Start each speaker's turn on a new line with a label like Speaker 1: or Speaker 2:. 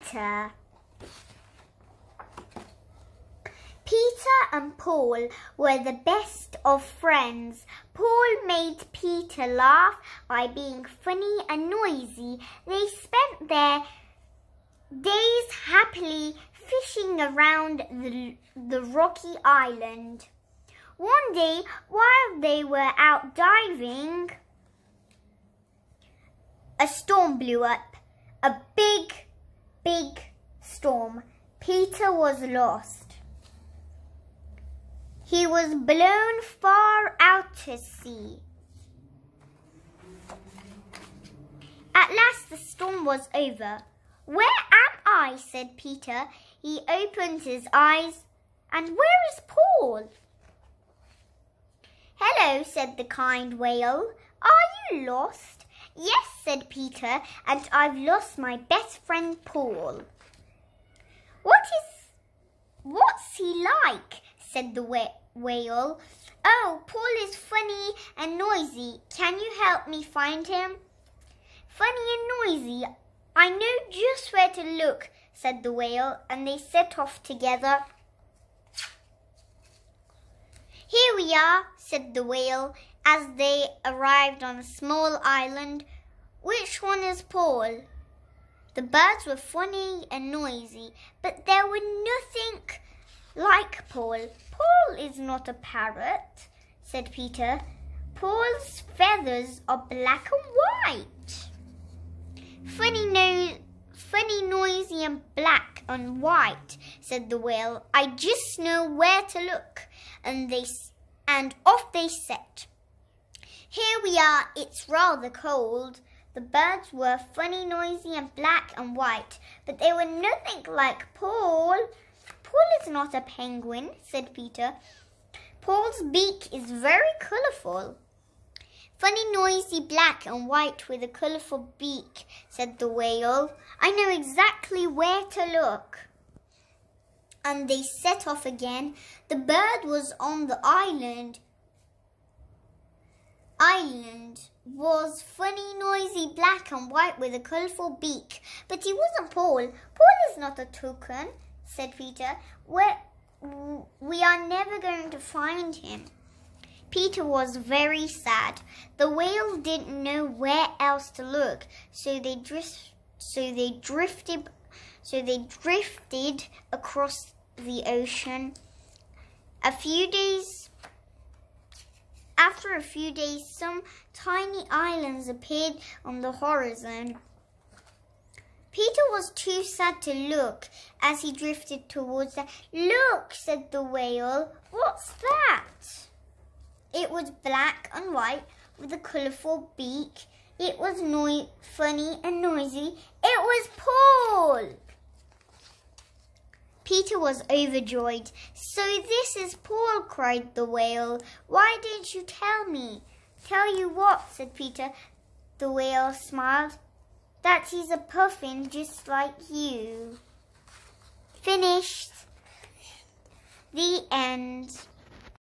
Speaker 1: Peter. Peter and Paul were the best of friends. Paul made Peter laugh by being funny and noisy. They spent their days happily fishing around the rocky island. One day, while they were out diving, a storm blew up. A big storm. Peter was lost. He was blown far out to sea. At last the storm was over. "Where am I?" said Peter. He opened his eyes. "And where is Paul?" "Hello," said the kind whale. "Are you lost?" "Yes," said Peter, "and I've lost my best friend Paul." What's he like?" said the whale. "Oh, Paul is funny and noisy. Can you help me find him?" "Funny and noisy? I know just where to look," said the whale, and they set off together. "Here we are," said the whale as they arrived on a small island. "Which one is Paul?" The birds were funny and noisy, but there were nothing like Paul. "Paul is not a parrot," said Peter. "Paul's feathers are black and white." Funny, noisy and black and white," said the whale. "I just know where to look." And off they set. "Here we are. It's rather cold." The birds were funny, noisy and black and white, but they were nothing like Paul. "Paul is not a penguin," said Peter. "Paul's beak is very colourful." "Funny, noisy, black and white with a colourful beak," said the whale. "I know exactly where to look." And they set off again. The bird was on the island. Was funny, noisy, black and white with a colourful beak. But he wasn't Paul. "Paul is not a toucan," said Peter. "We are never going to find him." Peter was very sad. The whale didn't know where else to look, so they drifted across the ocean. After a few days, some tiny islands appeared on the horizon. Peter was too sad to look as he drifted towards them. "Look," said the whale. "What's that?" It was black and white with a colourful beak. It was funny and noisy. It was Paul! Peter was overjoyed. "So this is Paul," cried the whale. "Why didn't you tell me?" "Tell you what?" said Peter. The whale smiled. "That he's a puffin just like you." Finished. The end.